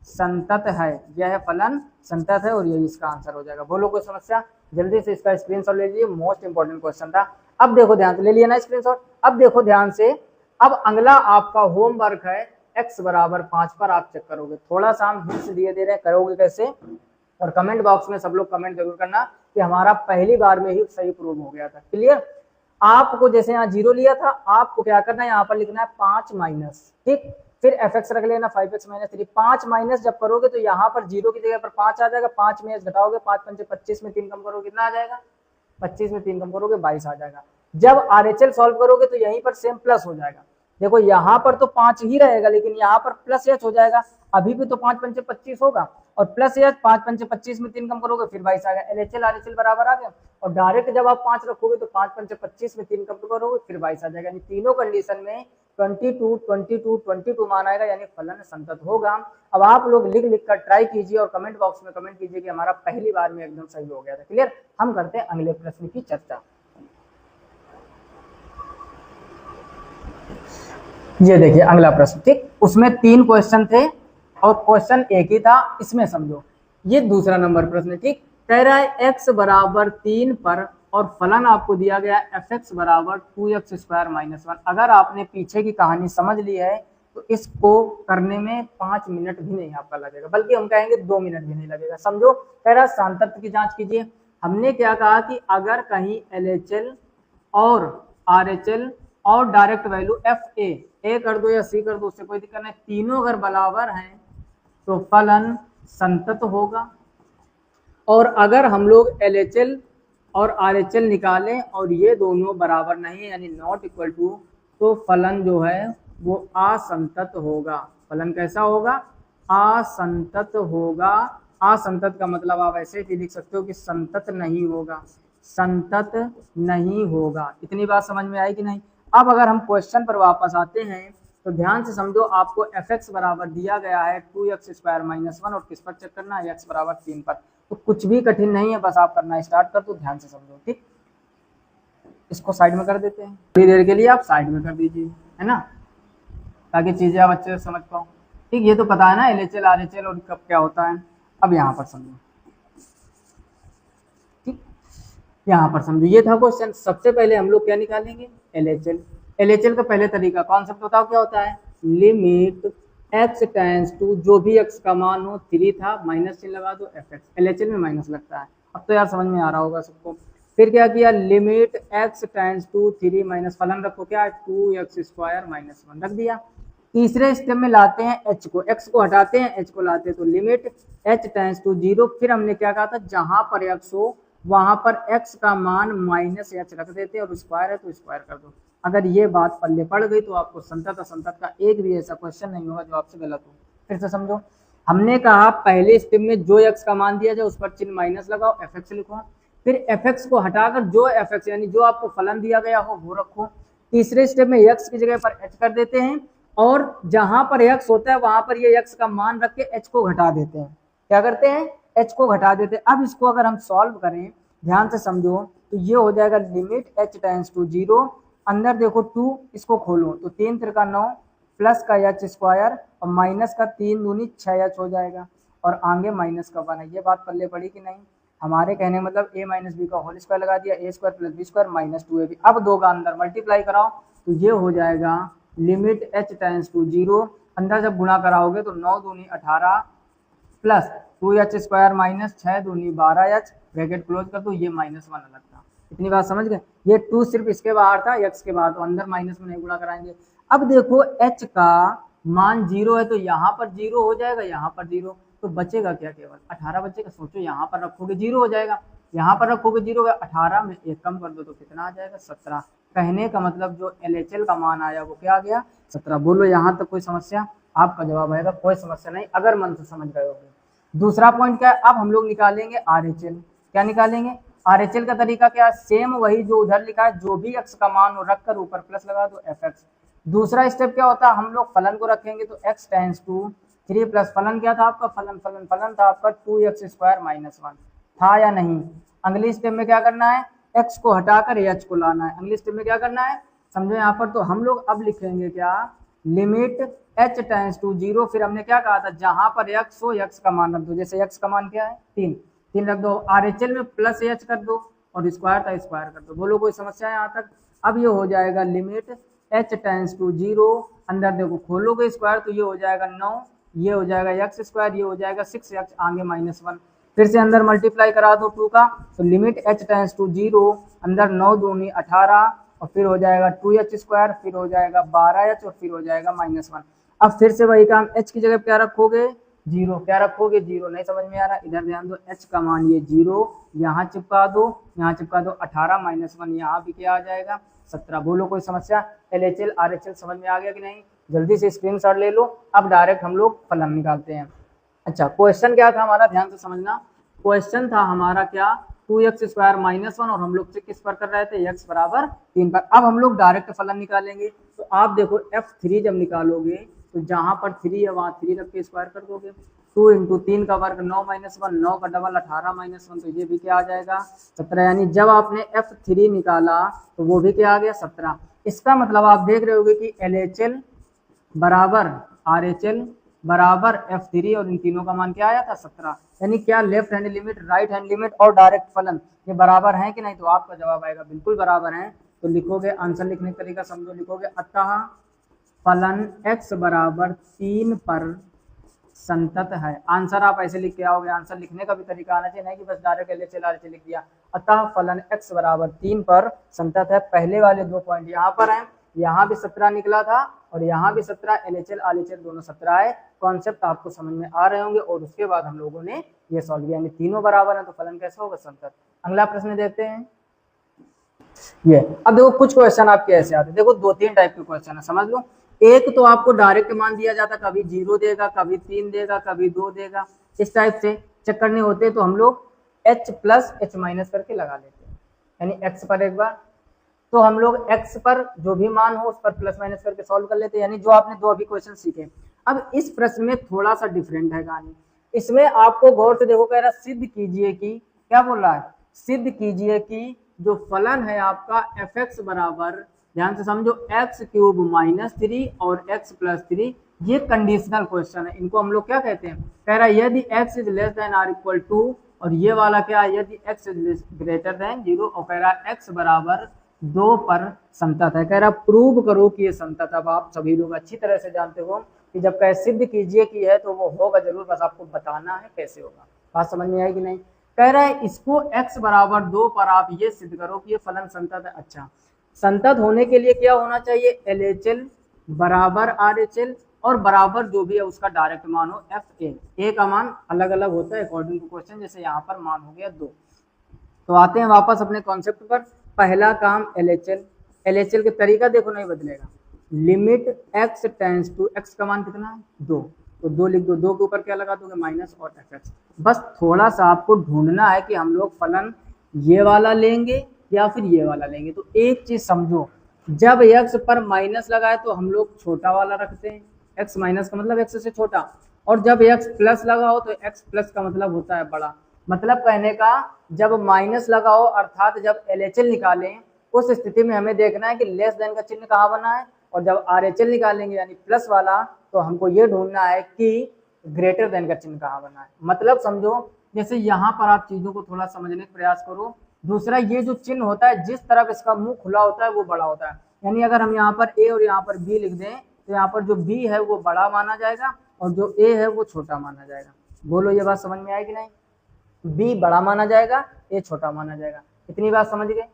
संतत है, यह फलन संतत है, और यही इसका आंसर हो जाएगा। बोलो कोई समस्या? जल्दी से इसका स्क्रीनशॉट ले लीजिए, मोस्ट इंपॉर्टेंट क्वेश्चन था। अब देखो ध्यान से, ले लिया ना स्क्रीनशॉट। अब देखो ध्यान से, अब अगला आपका होमवर्क है x बराबर 5 पर आप चेक करोगे। थोड़ा सा हम हिंट्स दिए दे रहे हैं, करोगे कैसे, और कमेंट बॉक्स में सब लोग कमेंट जरूर करना कि हमारा पहली बार में ही सही प्रूव हो गया था। क्लियर? आपको जैसे यहाँ 0 लिया था, आपको क्या करना है, यहाँ पर लिखना है 5 माइनस, ठीक, फिर fx रख लेना 5x - 3। 5 माइनस जब करोगे तो यहाँ पर 0 की जगह पर 5 आ जाएगा, 5 में घटाओगे, 5 पंचे 25 में 3 कम करोगे, कितना आ जाएगा, 25 में 3 कम करोगे 22 आ जाएगा। जब RHL सॉल्व करोगे तो यहीं पर सेम प्लस हो जाएगा। देखो यहाँ पर तो 5 ही रहेगा, लेकिन यहाँ पर प्लस h हो जाएगा, अभी भी तो 5 पंचे 25 होगा, और प्लस h, 5 पंचे 25 में 3 कम करोगे फिर 22 आ गया, LHL RHL बराबर आ गया। और डायरेक्ट जब आप 5 रखोगे तो 5 पंचे 25 में 3 कम करोगे फिर 22 आ जाएगा, यानी तीनों कंडीशन में 22 22 22 मान आएगा, यानी फलन संतत होगा। अब आप लोग लिख लिख कर ट्राई कीजिए और कमेंट बॉक्स में कमेंट कीजिए कि हमारा पहली बार में एकदम सही हो गया था। क्लियर? हम करते हैं अगले प्रश्न की चर्चा। ये देखिए अगला प्रश्न, ठीक, उसमें 3 क्वेश्चन थे और क्वेश्चन एक ही था, इसमें समझो। ये दूसरा नंबर प्रश्न, ठीक, कह रहा है x बराबर 3 पर और फलन आपको दिया गया fx बराबर 2x स्क्वायर माइनस 1। अगर आपने पीछे की कहानी समझ ली है तो इसको करने में 5 मिनट भी नहीं आपका लगेगा, बल्कि हम कहेंगे 2 मिनट भी नहीं लगेगा। समझो, कह रहा है सांतत्य की जांच कीजिए। हमने क्या कहा कि अगर कहीं LHL और RHL और डायरेक्ट वैल्यू FA कर दो या C कर दो, उससे कोई दिक्कत नहीं, तीनों अगर बराबर हैं तो फलन संतत होगा। और अगर हम लोग LHL और RHL निकालें और ये दोनों बराबर नहीं है, यानी नॉट इक्वल टू, तो फलन जो है वो असंतत होगा। फलन कैसा होगा? असंतत होगा। असंतत का मतलब आप ऐसे भी लिख सकते हो कि संतत नहीं होगा, संतत नहीं होगा। इतनी बात समझ में आई कि नहीं? अब अगर हम क्वेश्चन पर वापस आते हैं तो ध्यान से समझो, आपको fx बराबर दिया गया है 2x स्क्वायर माइनस 1, और किस पर चेक करना है, x बराबर 3 पर। तो कुछ भी कठिन नहीं है, बस आप करना स्टार्ट कर दो। ध्यान से समझो, ठीक, इसको साइड में कर देते हैं, थोड़ी देर के लिए आप साइड में कर दीजिए, है ना, ताकि चीजें आप अच्छे से समझ पाओ। ठीक, ये तो पता है ना LHL RHL और कब क्या होता है। अब यहाँ पर समझो, ठीक, यहाँ पर समझो, ये था क्वेश्चन। सबसे पहले हम लोग क्या निकालेंगे, LHL। LHL का पहले तरीका, कॉन्सेप्ट बताओ क्या होता है, लिमिट x टेंड्स टू, जो भी x का मान हो, 3 था, माइनस चिन्ह लगा दो, fx। LHL में माइनस लगता है, अब तो यार समझ में आ रहा होगा सबको। फिर क्या किया, limit x tends to 3 minus फलन रखो क्या, 2x स्क्वायर माइनस 1 रख दिया। तीसरे स्टेप में लाते हैं h को, x को हटाते हैं, h को लाते हैं, तो लिमिट h टेंड्स टू 0। फिर हमने क्या कहा था, जहां पर x हो वहां पर x का मान माइनस h रख देते हैं, और स्क्वायर है तो स्क्वायर कर दो। अगर ये बात पल्ले पड़ गई तो आपको संतत असंतत का एक भी ऐसा क्वेश्चन नहीं होगा जो आपसे गलत हो। फिर से समझो, हमने कहा पहले स्टेप में जो x का मान दिया जाए उस पर चिन्ह माइनस लगाओ, fx लिखो। फिर fx को हटाकर जो fx यानी जो आपको फलन दिया गया हो वो रखो। तीसरे स्टेप में x की जगह पर h कर देते हैं, और जहां पर x होता है वहां पर ये x का मान रख के h को घटा देते हैं। क्या करते हैं, h को घटा देते हैं। अब इसको अगर हम सॉल्व करें, ध्यान से समझो, तो ये हो जाएगा लिमिट h टेंड्स टू 0, अंदर देखो 2, इसको खोलो तो 3 त्रिका 9 प्लस का h स्क्वायर और माइनस का 3 दूनी 6h हो जाएगा, और आगे माइनस का 1 है। ये बात पल्ले पड़ी कि नहीं? हमारे कहने मतलब a माइनस बी का होल स्क्वायर लगा दिया, a square plus b square minus 2ab। अब 2 का अंदर मल्टीप्लाई कराओ तो ये हो जाएगा लिमिट h टेंड्स टू 0, अंदर जब गुणा कराओगे तो 9 दूनी 18 प्लस 2h स्क्वायर माइनस 6 दूनी 12h, ब्रैकेट क्लोज कर दो, ये -1 अलग था। इतनी बात समझ गए। ये 2 सिर्फ इसके बाहर था, x के बाहर, तो अंदर माइनस में नहीं गुणा कराएंगे। अब देखो h का मान 0 है तो यहाँ पर 0 हो जाएगा, यहाँ पर 0, तो बचेगा क्या, केवल 18 बचेगा। सोचो यहाँ पर रखोगे 0 हो जाएगा, यहाँ पर रखोगे 0 होगा, 18 में 1 कम कर दो तो कितना आ जाएगा, 17। कहने का मतलब जो LHL का मान आया वो क्या आ गया, 17। बोलो यहाँ तक कोई समस्या? आपका जवाब आएगा कोई समस्या नहीं, अगर मन से समझ गए होगे। दूसरा पॉइंट क्या है, अब हम लोग निकालेंगे RHL। क्या निकालेंगे? RHL का तरीका क्या है, सेम वही जो उधर लिखा है, जो भी x का मान हो रख कर ऊपर प्लस लगा दो fx। दूसरा स्टेप क्या होता है, हम लोग फलन को रखेंगे तो x टेंस टू 3 प्लस फलन क्या था आपका, फलन था आपका 2x² - 1, था या नहीं। अगली स्टेप में क्या करना है, x को हटाकर h को लाना है। अगली स्टेप में क्या करना है, समझो यहाँ पर। तो हम लोग अब लिखेंगे क्या, लिमिट h टेंस टू 0, फिर हमने क्या कहा था, जहां पर x हो x का मान रख दो। जैसे x का मान क्या है 3 रख दो, RHL में प्लस h कर दो और स्क्वायर था स्क्वायर कर दो। बोलो कोई समस्या है यहाँ तक? अब ये हो जाएगा लिमिट h टेंस टू 0, अंदर देखो खोलोगे स्क्वायर तो ये हो जाएगा 9, ये हो जाएगा x², ये हो जाएगा 6x आगे -1। फिर से अंदर मल्टीप्लाई करा दो 2 का, तो लिमिट h टेंस टू 0, अंदर 9 दूनी 18 और फिर हो जाएगा 2h², फिर हो जाएगा 12h और फिर हो जाएगा -1। अब फिर से वही काम, h की जगह क्या रखोगे, 0। क्या रखोगे, 0। नहीं समझ में आ रहा, इधर ध्यान दो, h का मान ये 0, यहाँ चिपका दो, यहाँ चिपका दो, 18 - 1, यहाँ भी क्या आ जाएगा, 17। बोलो कोई समस्या? LHL RHL समझ में आ गया कि नहीं? जल्दी से स्क्रीनशॉट ले लो। अब डायरेक्ट हम लोग फलन निकालते हैं। अच्छा, क्वेश्चन क्या था हमारा, ध्यान से समझना। क्वेश्चन था हमारा क्या, 2x² - 1, और हम लोग किस पर कर रहे थे, x बराबर 3 पर। अब हम लोग डायरेक्ट फलन निकालेंगे। तो आप देखो f3 जब निकालोगे तो जहां पर 3 है वहां 3 रख के स्क्वायर कर दोगे। 2 इंटू 3 का वर्ग 9 - 1, 9 का डबल 18 - 1, तो ये भी क्या आ जाएगा, 17। यानी जब आपने f3 निकाला तो वो भी क्या आ गया, 17। इसका मतलब आप देख रहे होगे कि LHL बराबर RHL बराबर f3, और इन तीनों का मान क्या आया था, 17। यानी क्या, left hand limit, right hand limit और डायरेक्ट फलन ये बराबर हैं कि नहीं? तो आपका जवाब आएगा बिल्कुल बराबर हैं। तो लिखोगे, आंसर लिखने का तरीका समझो, लिखोगे अतः फलन x बराबर 3 पर संतत है। आंसर आप ऐसे लिख के आओगे, आंसर लिखने का भी तरीका आना चाहिए, नहीं कि बस डायरेक्ट LHL RHL लिख दिया। अतः फलन x बराबर 3 पर संतत है। पहले वाले 2 पॉइंट यहाँ पर हैं, यहाँ भी 17 निकला था और यहाँ भी 17, LHL RHL दोनों 17 है। कॉन्सेप्ट आपको समझ में आ रहे होंगे। और उसके बाद हम लोगों ने ये सॉल्व किया, यानी तीनों बराबर है तो फलन कैसे होगा, संतत। अगला प्रश्न देखते हैं। ये अब देखो कुछ क्वेश्चन आपके ऐसे आते हैं, देखो 2-3 टाइप के क्वेश्चन है, समझ लो। एक तो आपको डायरेक्ट मान दिया जाता, कभी 0 देगा, कभी 3 देगा, कभी 2 देगा, इस टाइप से चेक करने होते हैं। तो हम लोग h प्लस h माइनस करके लगा लेते हैं, यानी x पर एक बार, तो हम लोग x पर जो भी मान हो उस पर प्लस माइनस करके सॉल्व कर लेते हैं, यानी जो आपने 2 अभी क्वेश्चन सीखे। अब इस प्रश्न में थोड़ा सा डिफरेंट है कहानी। इसमें आपको गौर से देखो, कह रहा सिद्ध कीजिए कि, क्या बोल रहा है, सिद्ध कीजिए कि जो फलन है आपका fx बराबर, ध्यान से समझो, x³ - 3 और x + 3, ये कंडीशनल क्वेश्चन है। इनको हम लोग क्या कहते हैं, कह रहा है यदि x is less than or equal to, और ये वाला क्या है, यदि x इज ग्रेटर देन 0, और कह रहा है x बराबर 2 पर संतत है। कह रहा प्रूव करो कि ये संतत। अब आप सभी लोग अच्छी तरह से जानते हो कि जब कहे सिद्ध कीजिए कि है तो वो होगा जरूर, बस आपको बताना है कैसे होगा। बात समझ में आएगी नहीं? कह रहा है इसको x बराबर 2 पर आप ये सिद्ध करो कि ये फलन संतत है। अच्छा, संतत होने के लिए क्या होना चाहिए, LHL बराबर RHL और बराबर जो भी है उसका डायरेक्ट मान हो FA। A का मान अलग अलग होता है अकॉर्डिंग टू क्वेश्चन, जैसे यहाँ पर मान हो गया 2। तो आते हैं वापस अपने कॉन्सेप्ट पर। पहला काम LHL के तरीका देखो नहीं बदलेगा। Limit x tends to, x का मान कितना है 2, तो 2 लिख दो, 2 के ऊपर क्या लगा दोगे, माइनस और fx। बस थोड़ा सा आपको ढूंढना है कि हम लोग फलन ये वाला लेंगे या फिर ये वाला लेंगे। तो एक चीज समझो, जब x पर माइनस लगाए तो हम लोग छोटा वाला रखते हैं, x माइनस का मतलब x से छोटा, और जब x प्लस लगा हो तो x प्लस का मतलब होता है बड़ा। मतलब कहने का, जब माइनस लगाओ अर्थात जब LHL निकालें उस स्थिति में हमें देखना है कि लेस देन का चिन्ह कहाँ बना है, और जब RHL निकालेंगे यानी प्लस वाला तो हमको ये ढूंढना है कि ग्रेटर देन का चिन्ह कहाँ बना है। मतलब समझो, जैसे यहाँ पर आप चीजों को थोड़ा समझने का प्रयास करो। दूसरा, ये जो चिन्ह होता है जिस तरफ इसका मुंह खुला होता है वो बड़ा होता है, यानी अगर हम यहाँ पर A और यहाँ पर B लिख दें तो यहाँ पर जो B है वो बड़ा माना जाएगा और जो A है वो छोटा माना जाएगा। बोलो ये बात समझ में आएगी नहीं? B बड़ा माना जाएगा, A छोटा माना जाएगा। इतनी बात समझ गए?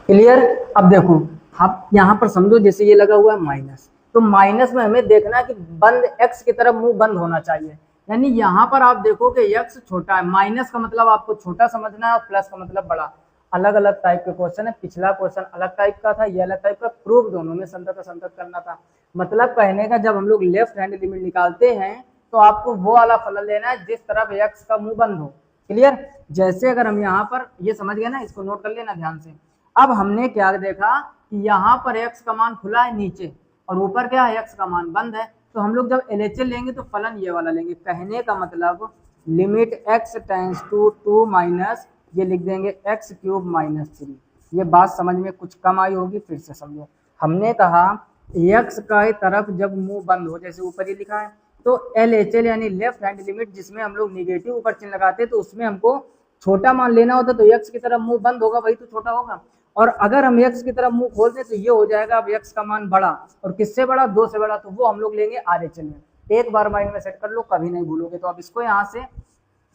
क्लियर। अब देखो आप यहाँ पर समझो, जैसे ये लगा हुआ है माइनस, तो माइनस में हमें देखना है कि बंद एक्स की तरफ मुंह बंद होना चाहिए, यानी यहाँ पर आप देखो कि एक्स छोटा है, माइनस का मतलब आपको छोटा समझना है और प्लस का मतलब बड़ा। अलग अलग टाइप के क्वेश्चन है, पिछला क्वेश्चन अलग टाइप का था, ये अलग टाइप का, प्रूफ दोनों में संतत करना था। मतलब कहने का जब हम लोग लेफ्ट हैंड लिमिट निकालते हैं तो आपको वो वाला फलन लेना है जिस तरफ एक्स का मुंह बंद हो। क्लियर। जैसे अगर हम यहाँ पर, ये समझ गए ना, इसको नोट कर लेना ध्यान से। अब हमने क्या देखा कि यहाँ पर एक्स का मान खुला है नीचे और ऊपर क्या है, एक्स का मान बंद है, तो हम लोग जब LHS लेंगे तो फलन ये वाला लेंगे। कहने का मतलब limit x tends to 2 minus, ये लिख देंगे एक्स क्यूब माइनस 3। ये बात समझ में कुछ कम आई होगी, फिर से समझो। हमने कहा एक्स का तरफ जब मुंह बंद हो, जैसे ऊपर ही लिखा है, तो LHL यानी लेफ्ट हैंड लिमिट, जिसमें हम लोग निगेटिव ऊपर चिन्ह लगाते हैं, तो उसमें हमको छोटा मान लेना होता, तो एक्स की तरफ मुंह बंद होगा, वही तो छोटा होगा। और अगर हम एक्स की तरफ मुंह खोल दें तो ये हो जाएगा अब एक्स का मान बड़ा, और किससे बड़ा, 2 से बड़ा, तो वो हम लोग लेंगे RHL में। एक बार माइंड में सेट कर लो, कभी नहीं भूलोगे। तो अब इसको यहाँ से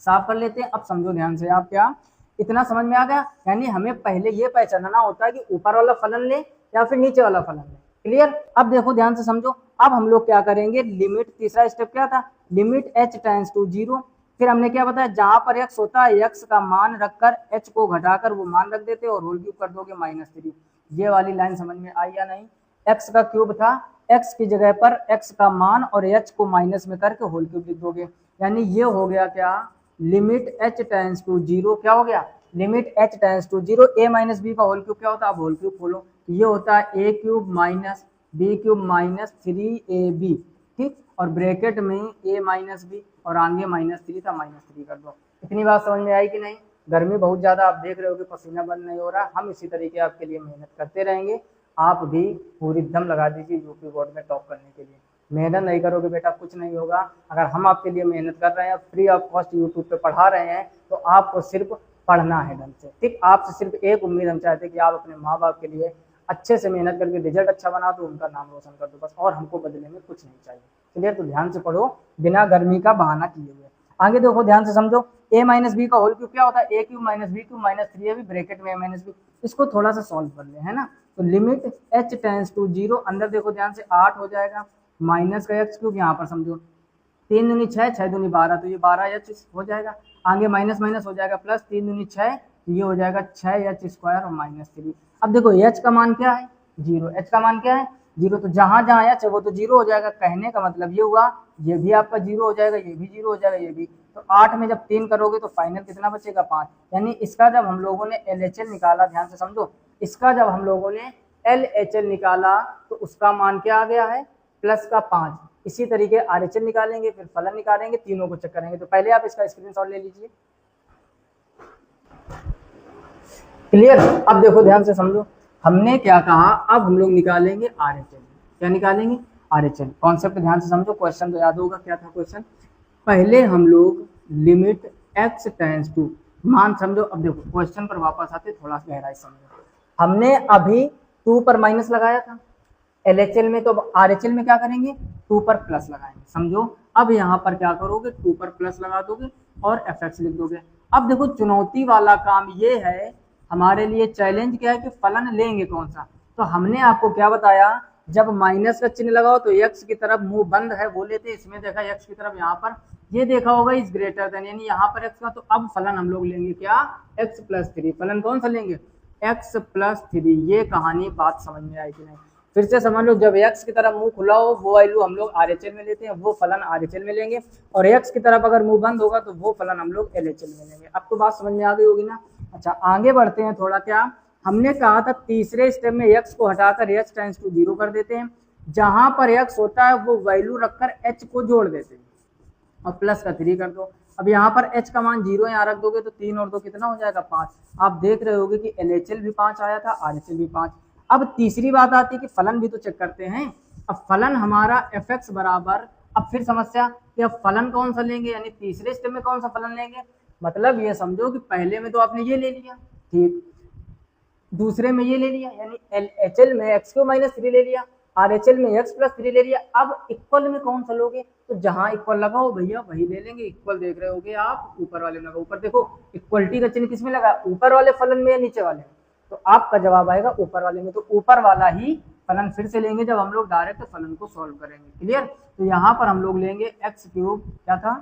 साफ कर लेते हैं। अब समझो ध्यान से, आप क्या इतना समझ में आ गया, यानी हमें पहले ये पहचानना होता है कि ऊपर वाला फलन ले या फिर नीचे वाला फलन ले। क्लियर। अब देखो ध्यान से समझो, अब हम लोग क्या करेंगे, लिमिट, तीसरा स्टेप क्या था, लिमिट h टेंस टू 0। फिर हमने क्या बताया, जहां पर x होता है x का मान रखकर h को घटाकर वो मान रख देते और होल क्यूब कर दोगे -3। ये वाली लाइन समझ में आई या नहीं। x का क्यूब था, x की जगह पर x का मान और h को माइनस में करके होल क्यूब लिख दोगे, यानी ये हो गया क्या, लिमिट h टेंस टू 0। क्या हो गया, limit h tends to 0। a minus b का होल क्यूब क्या होता है, अब होल क्यूब खोलो, ये होता है a cube minus b cube minus 3ab, ठीक, और ब्रैकेट में a माइनस बी और आगे -3 था, -3 कर दो। इतनी बात समझ में आई कि नहीं। गर्मी बहुत ज्यादा, आप देख रहे हो कि पसीना बंद नहीं हो रहा। हम इसी तरीके आपके लिए मेहनत करते रहेंगे, आप भी पूरी दम लगा दीजिए यूपी बोर्ड में टॉप करने के लिए। मेहनत नहीं करोगे बेटा कुछ नहीं होगा। अगर हम आपके लिए मेहनत कर रहे हैं, फ्री ऑफ कॉस्ट यूट्यूब पे पढ़ा रहे हैं, तो आपको सिर्फ पढ़ना है ढंग से, ठीक। आपसे सिर्फ एक उम्मीद हम चाहते हैं कि आप अपने माँ बाप के लिए अच्छे से मेहनत करके रिजल्ट अच्छा बना दो, उनका नाम रोशन कर दो बस, और हमको बदले में कुछ नहीं चाहिए। क्लियर। तो ध्यान से पढ़ो, बिना गर्मी का बहाना किए हुए। आगे देखो ध्यान से समझो, a माइनस बी का होल क्यूब क्या होता है, a cube minus b cube minus 3ab bracket में a माइनस बी। इसको थोड़ा सा सॉल्व कर ले, है ना। तो लिमिट h टेंस टू 0, अंदर देखो ध्यान से 8 हो जाएगा, माइनस का एक्स क्यूब, यहाँ पर समझो 3 दूनी 6, 6 दूनी 12, तो ये 12h हो जाएगा। आगे माइनस माइनस हो जाएगा प्लस, 3 दूनी 6, ये हो जाएगा 6h स्क्वायर और -3। अब देखो h का मान क्या है, 0। h का मान क्या है, 0, तो जहां जहां h है वो तो 0 हो जाएगा। कहने का मतलब ये हुआ, ये भी आपका 0 हो जाएगा, ये भी 0 हो जाएगा, ये भी। तो 8 में जब 3 करोगे तो फाइनल कितना बचेगा, 5। यानी इसका जब हम लोगों ने LHL निकाला, ध्यान से समझो, इसका जब हम लोगों ने LHL निकाला तो उसका मान क्या आ गया है, प्लस का 5। इसी तरीके RHL निकालेंगे, फिर फलन निकालेंगे, तीनों को चेक करेंगे। तो पहले आप इसका स्क्रीनशॉट ले लीजिए। क्लियर। अब देखो ध्यान से समझो, हमने क्या कहा, अब हम लोग निकालेंगे RHL। क्या निकालेंगे, RHL। कॉन्सेप्ट ध्यान से समझो, क्वेश्चन तो याद होगा क्या था क्वेश्चन। पहले हम लोग लिमिट x टेंस टू, मान समझो। अब देखो क्वेश्चन पर वापस आते, थोड़ा गहराई समझो। हमने अभी 2 पर माइनस लगाया था LHL में, तो अब RHL में क्या करेंगे, 2 पर प्लस लगाएंगे। समझो, अब यहाँ पर क्या करोगे, 2 पर प्लस लगा दोगे और fx लिख दोगे। अब देखो चुनौती वाला काम ये है, हमारे लिए चैलेंज क्या है कि फलन लेंगे कौन सा। तो हमने आपको क्या बताया, जब माइनस का चिन्ह लगाओ तो x की तरफ मुंह बंद है वो लेते। इसमें देखा x की तरफ, यहाँ पर ये देखा होगा इज ग्रेटर देन, यानी यहाँ पर x का, तो अब फलन हम लोग लेंगे क्या, x प्लस 3। फलन कौन सा लेंगे, x प्लस 3। ये कहानी बात समझ में आई कि नहीं, फिर से समझ लो। जब x की तरफ मुंह खुला हो वो वैल्यू हम लोग RHL में लेते हैं, वो फलन RHL में लेंगे, और x की तरफ अगर मुंह बंद होगा तो वो फलन हम लोग LHL में लेंगे। अब तो बात समझ में आ गई होगी ना। अच्छा आगे बढ़ते हैं थोड़ा। क्या हमने कहा था, तीसरे स्टेप में x को हटाकर h टेंस टू 0 कर देते हैं। जहां पर x होता है वो वैल्यू रखकर h को जोड़ देते हैं और प्लस का 3 कर दो। अब यहाँ पर h का मान 0 यहाँ रख दोगे तो 3 और 2 कितना हो जाएगा, 5। आप देख रहे होगे कि LHL भी 5 आया था, RHL भी 5। अब तीसरी बात आती है कि फलन भी तो चेक करते हैं। अब फलन हमारा fx बराबर, अब फिर समस्या कि अब फलन कौन सा लेंगे, यानी तीसरे स्टेप में कौन सा फलन लेंगे। मतलब ये समझो कि पहले में तो आपने ये ले लिया, ठीक, दूसरे में ये ले लिया, यानी LHL में x क्यूब माइनस 3 ले लिया, RHL में x+3 ले लिया। अब इक्वल में कौन सा लोगे, तो जहां इक्वल लगा हो भैया वही ले लेंगे। इक्वल देख रहे होगे आप, ऊपर वाले में लगा। ऊपर देखो इक्वलिटी का चिन्ह किसमें लगा, ऊपर वाले फलन में या नीचे वाले में, तो आपका जवाब आएगा ऊपर वाले में। तो ऊपर वाला ही फलन फिर से लेंगे जब हम लोग डायरेक्ट फलन को सॉल्व करेंगे। क्लियर। तो यहाँ पर हम लोग लेंगे x³ क्या था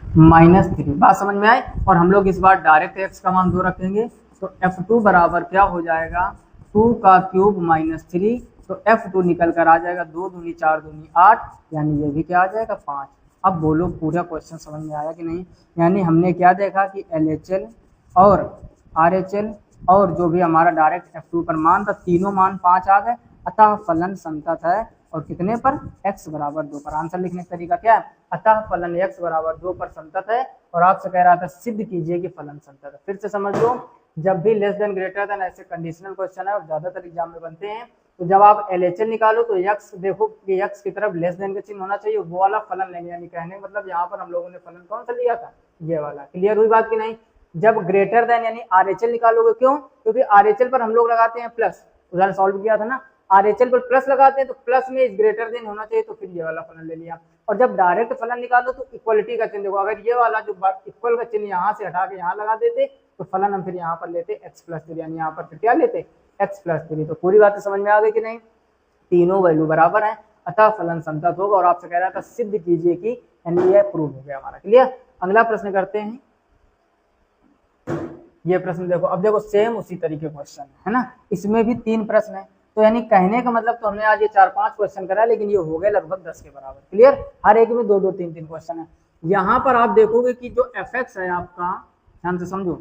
-3। बात समझ में आई। और हम लोग इस बार डायरेक्ट x का मान 2 रखेंगे, तो f2 बराबर क्या हो जाएगा 2 का क्यूब -3। तो f2 निकल कर आ जाएगा 2 दूनी 4 दूनी 8, यानी ये भी क्या आ जाएगा 5। अब बोलो पूरा क्वेश्चन समझ में आया कि नहीं। यानी हमने क्या देखा कि LHL और RHL और जो भी हमारा डायरेक्ट f2 पर मान था, तीनों मान 5 आ गए। अतः फलन संतत है और कितने पर, x बराबर 2 पर। आंसर लिखने का तरीका क्या है, अतः फलन x बराबर 2 पर संतत है। और आपसे कह रहा था सिद्ध कीजिए कि फलन संतत है। फिर से समझ लो, जब भी लेस देन ग्रेटर देन ऐसे कंडीशनल क्वेश्चन है और ज्यादातर एग्जाम में बनते हैं, तो जब आप LHL निकालो तो x देखो कि x की तरफ लेस देन का चिन्ह होना चाहिए, वो वाला फलन लेंगे। यानी कहने मतलब यहाँ पर हम लोगों ने फलन कौन सा लिया था, ये वाला। क्लियर हुई बात कि नहीं। जब ग्रेटर देन यानी RHL निकालोगे, क्यों, क्योंकि RHL पर हम लोग लगाते हैं प्लस, उधर सॉल्व किया था ना, RHL पर प्लस लगाते हैं तो प्लस में इस ग्रेटर देन होना चाहिए, तो फिर ये वाला फलन ले लिया। और जब डायरेक्ट फलन निकालो तो इक्वलिटी का चिन्ह देखो, अगर ये वाला जो इक्वल का चिन्ह यहाँ से हटा के यहाँ लगा देते तो फलन हम फिर यहाँ पर लेते x+3, यानी यहाँ पर फिर क्या लेते x+3। तो पूरी बात समझ में आ गई कि नहीं। तीनों वैल्यू बराबर है, अतः फलन संतत होगा। और आपसे कह रहा था सिद्ध कीजिए कि, यानी ये प्रूव हो गया हमारा। क्लियर। अगला प्रश्न करते हैं। ये प्रश्न देखो, अब देखो सेम उसी तरीके क्वेश्चन है ना, इसमें भी 3 प्रश्न है। तो यानी कहने का मतलब तो हमने आज ये 4-5 क्वेश्चन करा, लेकिन ये हो गए लगभग 10 के बराबर। क्लियर। हर एक में 2-2 3-3 क्वेश्चन है। यहाँ पर आप देखोगे कि जो fx है आपका, ध्यान से समझो,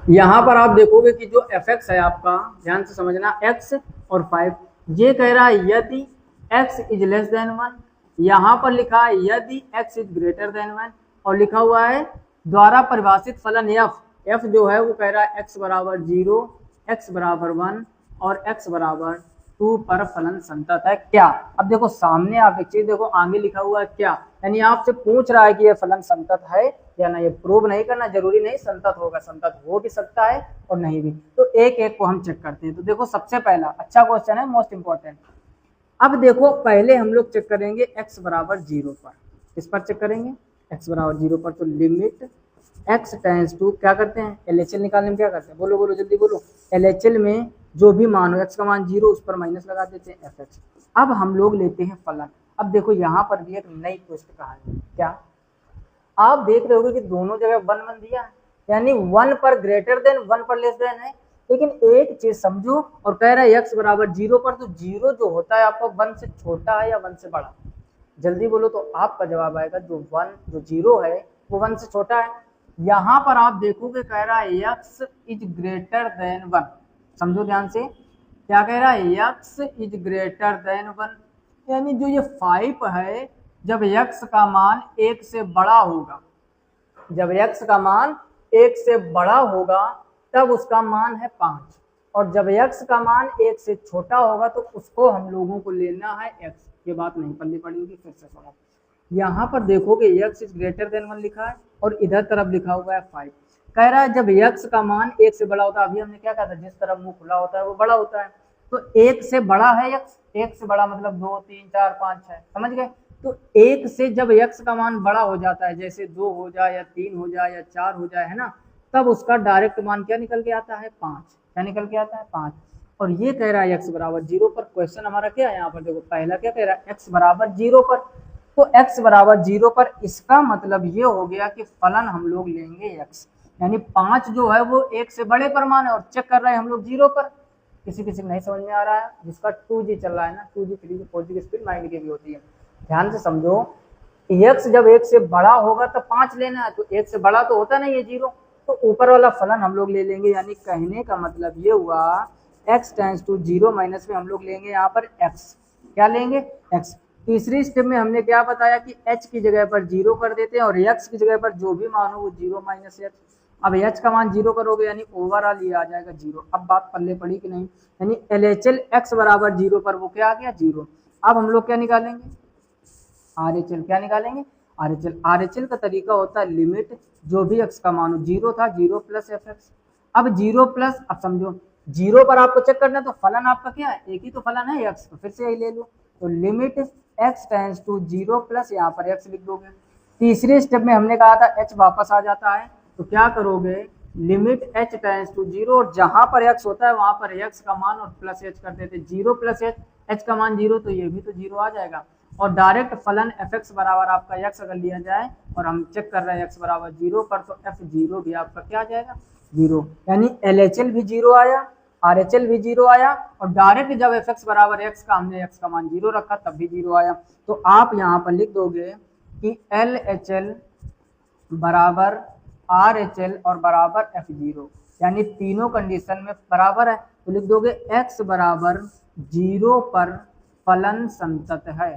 यहाँ पर आप देखोगे कि जो fx है आपका, ध्यान से समझना, x और 5, ये कह रहा है यदि x इज लेस देन 1, यहाँ पर लिखा है यदि x इज ग्रेटर देन 1, और लिखा हुआ है द्वारा परिभाषित फलन f जो है वो कह रहा है x बराबर 0, x बराबर 1 और x बराबर 2 पर फलन संतत है क्या। अब देखो सामने आप एक चीज देखो, आगे लिखा हुआ है क्या, यानी आपसे पूछ रहा है कि ये फलन संतत है या ना। ये प्रूव नहीं करना जरूरी नहीं संतत होगा, संतत हो भी सकता है और नहीं भी। तो एक एक को हम चेक करते हैं। तो देखो सबसे पहला अच्छा क्वेश्चन है, मोस्ट इंपॉर्टेंट। अब देखो पहले हम लोग चेक करेंगे x बराबर 0 पर। किस पर चेक करेंगे, x बराबर 0 पर। तो लिमिट x टेंड्स टू, क्या करते हैं LHL निकालने में क्या करते हैं, बोलो बोलो जल्दी बोलो। LHL में जो भी मान हो, x का मान 0 उस पर माइनस लगा देते हैं fx। अब हम लोग लेते हैं फलन। अब देखो यहाँ पर भी एक नई ट्विस्ट कहानी, क्या आप देख रहे होगे कि दोनों जगह 1 1 दिया है, यानी 1 पर ग्रेटर देन 1 पर लेस देन है। लेकिन एक चीज समझो, और कह रहा है x बराबर 0 पर, तो 0 जो होता है आपका 1 से छोटा है या 1 से बड़ा, जल्दी बोलो। तो आपका जवाब आएगा जो 0 है वो 1 से छोटा है। यहाँ पर आप देखोगे कह रहा है x इज ग्रेटर देन 1, समझो ध्यान से, क्या कह रहा है x इज ग्रेटर देन 1, यानी जो ये 5 है, जब x का मान 1 से बड़ा होगा, जब x का मान 1 से बड़ा होगा तब उसका मान है 5, और जब x का मान 1 से छोटा होगा तो उसको हम लोगों को लेना है x। ये बात नहीं पल्ली पड़ी होगी, फिर से सुनो। यहाँ पर देखोगे x इज ग्रेटर देन 1 लिखा है और इधर तरफ लिखा हुआ है 5। कह रहा है जब x का मान 1 से बड़ा होता है, अभी हमने क्या कहा था, जिस तरफ मुंह खुला होता है वो बड़ा होता है। तो 1 से बड़ा है x, 1 से बड़ा मतलब 2 3 4 5 6, समझ गए। तो 1 से जब x का मान बड़ा हो जाता है, जैसे 2 हो जाए या 3 हो जाए या 4 हो जाए, है ना, तब उसका डायरेक्ट मान क्या निकल के आता है 5। क्या निकल के आता है 5। और ये कह रहा है x बराबर 0 पर। क्वेश्चन हमारा क्या है यहाँ पर देखो, पहला क्या कह रहा है x बराबर 0 पर। तो x बराबर 0 पर, इसका मतलब ये हो गया कि फलन हम लोग लेंगे x, यानी 5 जो है वो 1 से बड़े पर मान है, और चेक कर रहे हैं हम लोग 0 पर। किसी किसी को नहीं समझ में आ रहा है, जिसका 2G चल रहा है ना, 2G 3G 4G की स्पीड माइंड की भी होती है। ध्यान से समझो, x जब 1 से बड़ा होगा तो 5 लेना है, तो 1 से बड़ा तो होता नहीं है 0, तो ऊपर वाला फलन हम लोग ले लेंगे। यानी कहने का मतलब ये हुआ x टेंड्स टू 0 माइनस में हम लोग लेंगे यहाँ पर x। क्या लेंगे x। तीसरी स्टेप में हमने क्या बताया कि h की जगह पर 0 कर देते हैं और x की जगह पर जो भी मान हो वो 0 माइनस h। अब h का मान 0 करोगे यानी ओवरऑल ये आ जाएगा 0। अब बात पल्ले पड़ी कि नहीं, यानी LHL x बराबर 0 पर वो क्या आ गया 0। अब हम लोग क्या निकालेंगे, RHL। क्या निकालेंगे RHL का तरीका होता है लिमिट जो भी x का मान हो, 0 था 0 प्लस एफ एक्स। अब 0 प्लस, अब समझो 0 पर आपको चेक करना है तो फलन आपका क्या है, एक ही तो फलन है x, तो फिर से यही ले लो, तो limit x tends to 0 plus यहाँ पर x लिख दोगे। तीसरे स्टेप में हमने कहा था h वापस आ जाता है, तो क्या करोगे, लिमिट h टेंड्स टू 0 और जहां पर x होता है वहां पर x का मान और प्लस h कर देते, 0 प्लस h का मान 0, तो ये भी तो 0 आ जाएगा। और डायरेक्ट फलन fx बराबर आपका x अगर लिया जाए और हम चेक कर रहे हैं x बराबर 0 पर, तो f0 भी आपका क्या आ जाएगा, 0, यानी LHL भी 0 आया, RHL भी 0 आया, और डायरेक्ट जब fx बराबर x का हमने x का मान 0 रखा तब भी 0 आया। तो आप यहाँ पर लिख दोगे कि LHL बराबर RHL और बराबर f0, यानी तीनों कंडीशन में बराबर है, तो लिख दोगे x बराबर 0 पर फलन संतत है,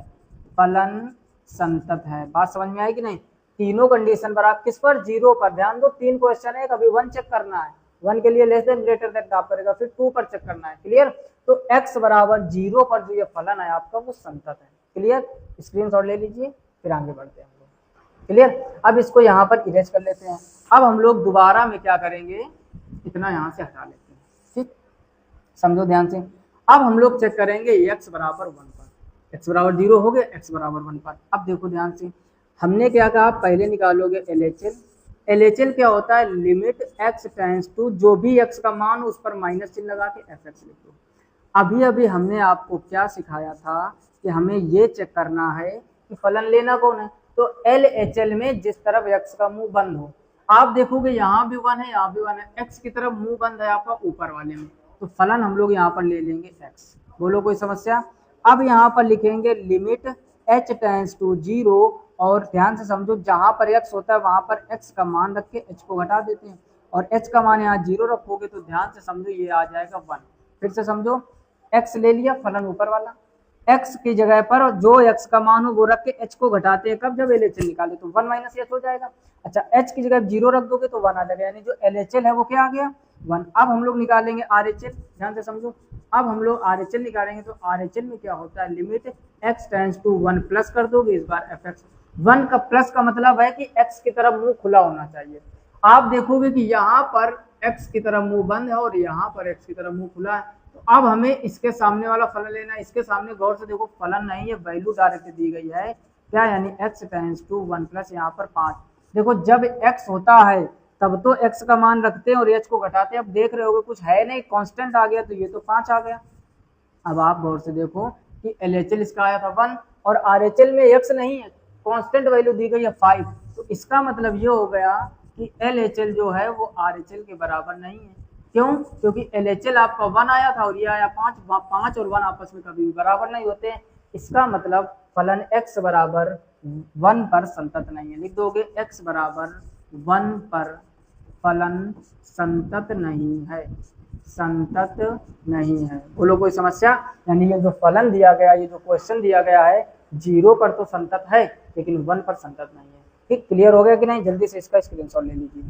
फलन संतत है। बात समझ में आई कि नहीं, तीनों कंडीशन पर, आप किस पर, 0 पर, ध्यान दो 3 क्वेश्चन है, कभी 1 चेक करना है, 1 के लिए लेस देन ग्रेटर देन आप करेगा, फिर 2 पर चेक करना है, क्लियर। तो x बराबर 0 पर जो ये फलन है आपका वो संतत है, क्लियर, स्क्रीनशॉट ले लीजिए, फिर आगे बढ़ते हैं हम लोग, क्लियर। अब इसको यहाँ पर इरेज कर लेते हैं। अब हम लोग दोबारा में क्या करेंगे, इतना यहाँ से हटा लेते हैं, ठीक, समझो ध्यान से। अब हम लोग चेक करेंगे x बराबर 1 पर, x बराबर 0 हो गया, x बराबर 1 पर। अब देखो ध्यान से, हमने क्या कहा, पहले निकालोगे LHL। LHL क्या होता है, लिमिट x टेंड्स टू जो भी x का मान हो उस पर माइनस चिन्ह लगा के fx लिख दो। अभी अभी हमने आपको क्या सिखाया था कि हमें ये चेक करना है कि फलन लेना कौन है, तो LHL में जिस तरफ x का मुंह बंद हो, आप देखोगे यहाँ भी 1 है, यहाँ भी 1 है, x की तरफ मुंह बंद है आपका ऊपर वाले में, तो फलन हम लोग यहाँ पर ले लेंगे x। बोलो कोई समस्या। अब यहाँ पर लिखेंगे लिमिट h टेंड्स टू 0, और ध्यान से समझो जहां पर x होता है वहां पर x का मान रख के h को घटा देते हैं, और h का मान यहाँ 0 रखोगे तो ध्यान से समझो ये आ जाएगा 1। फिर से समझो, x ले लिया, फलन ऊपर वाला, x की जगह पर जो x का मान हो वो रख के h को घटाते हैं, कब, जब LHL निकाले, तो 1 माइनस h हो जाएगा। अच्छा, h की जगह 0 रख दोगे तो 1 आ जाएगा, यानी जो LHL है वो क्या आ गया, 1। अब हम लोग निकालेंगे RHL, ध्यान से समझो, अब हम लोग RHL निकालेंगे, तो RHL में क्या होता है, limit x tends to 1 plus कर दोगे, इस बार fx, 1 का प्लस का मतलब है कि x की तरफ मुंह खुला होना चाहिए। आप देखोगे कि यहाँ पर x की तरफ मुंह बंद है और यहाँ पर x की तरफ मुंह खुला है, तो अब हमें इसके सामने वाला फलन लेना है। इसके सामने गौर से देखो, फलन नहीं है, वैल्यू डायरेक्ट दी गई है, क्या, यानी x टेंड्स टू 1 प्लस यहाँ पर 5। देखो जब x होता है तब तो x का मान रखते हैं और h को घटाते हैं, अब देख रहे होगे कुछ है नहीं, कांस्टेंट आ गया, तो ये तो 5 आ गया। अब आप गौर से देखो कि LHL इसका आया था 1 और RHL में x नहीं है, कांस्टेंट वैल्यू दी गई है 5, तो इसका मतलब ये हो गया कि LHL जो है वो RHL के बराबर नहीं है। क्यों, क्योंकि LHL आपका 1 आया था और ये आया 5, 5 और 1 आपस में कभी भी बराबर नहीं होते हैं, इसका मतलब फलन x बराबर 1 पर संतत नहीं है। लिख दोगे x बराबर 1 पर फलन संतत नहीं है, संतत नहीं है। बोलो कोई समस्या, यानी ये जो फलन दिया गया, ये जो क्वेश्चन दिया गया है, 0 पर तो संतत है लेकिन 1 पर संतत नहीं है। ठीक, क्लियर हो गया कि नहीं, जल्दी से इसका स्क्रीनशॉट ले लीजिए,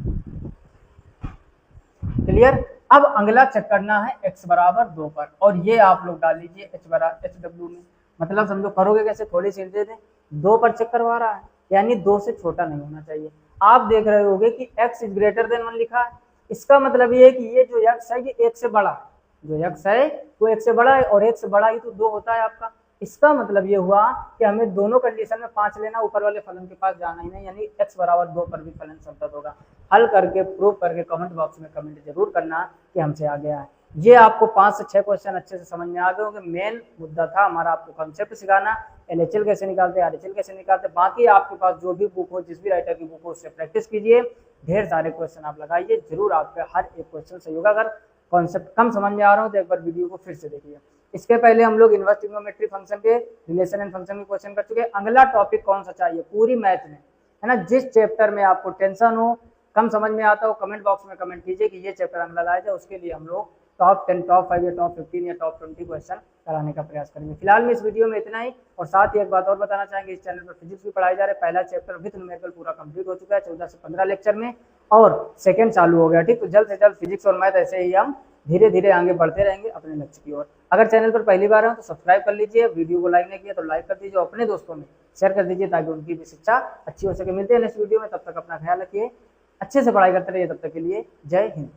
क्लियर। अब अगला चेक करना है x बराबर 2 पर, और ये आप लोग डाल लीजिए h बराबर HW में, मतलब समझो करोगे कैसे, थोड़ी सी दे दे, 2 पर चेक करवा रहा है, यानी 2 से छोटा नहीं होना चाहिए। आप देख रहे होगे कि x इज ग्रेटर देन 1 लिखा है, इसका मतलब ये है कि ये जो x है ये 1 से बड़ा है, जो x है वो 1 से बड़ा है, और 1 से बड़ा ही तो 2 होता है आपका। इसका मतलब ये हुआ कि हमें दोनों कंडीशन में 5 लेना, ऊपर वाले फलन के पास जाना ही नहीं, यानी x बराबर 2 पर भी फलन संतत होगा। हल करके प्रूव करके कमेंट बॉक्स में कमेंट जरूर करना कि हमसे आ गया है। ये आपको 5 से 6 क्वेश्चन अच्छे से समझ में आ गए होंगे। मेन मुद्दा था हमारा आपको कंसेप्ट सिखाना, LHL कैसे निकालते, RHL कैसे निकालते। बाकी आपके पास जो भी बुक हो, जिस भी राइटर की बुक हो, उससे प्रैक्टिस कीजिए, ढेर सारे क्वेश्चन आप लगाइए, जरूर आपका हर एक क्वेश्चन सही होगा। अगर कॉन्सेप्ट कम समझ में आ रहा हो तो एक बार वीडियो को फिर से देखिए। इसके पहले हम लोग इनवर्स ट्रिग्नोमेट्री फंक्शन के रिलेशन एंड फंक्शन के क्वेश्चन कर चुके हैं। अगला टॉपिक कौन सा चाहिए पूरी मैथ में, है ना, जिस चैप्टर में आपको टेंशन हो, कम समझ में आता हो, कमेंट बॉक्स में कमेंट कीजिए कि ये चैप्टर अगला लाया जाए। उसके लिए हम लोग टॉप 10, टॉप 5 या टॉप 15 या टॉप 20 क्वेश्चन कराने का प्रयास करेंगे। फिलहाल में इस वीडियो में इतना ही, और साथ ही एक बात और बताना चाहेंगे, इस चैनल पर फिजिक्स भी पढ़ाई जा रहा है। पहला चैप्टर विथ न्यूमेरिकल पूरा कंप्लीट हो चुका है 14 से 15 लेक्चर में, और सेकंड चालू हो गया। ठीक, तो जल्द से जल्द फिजिक्स और मैथ ऐसे ही हम धीरे धीरे आगे बढ़ते रहेंगे अपने लक्ष्य की ओर। अगर चैनल पर पहली बार हो तो सब्सक्राइब कर लीजिए, वीडियो को लाइक नहीं किया तो लाइक कर दीजिए, अपने दोस्तों में शेयर कर दीजिए ताकि उनकी भी शिक्षा अच्छी हो सके। मिलते हैं नेक्स्ट वीडियो में, तब तक अपना ख्याल रखिए, अच्छे से पढ़ाई करते रहिए। तब तक के लिए जय हिंद।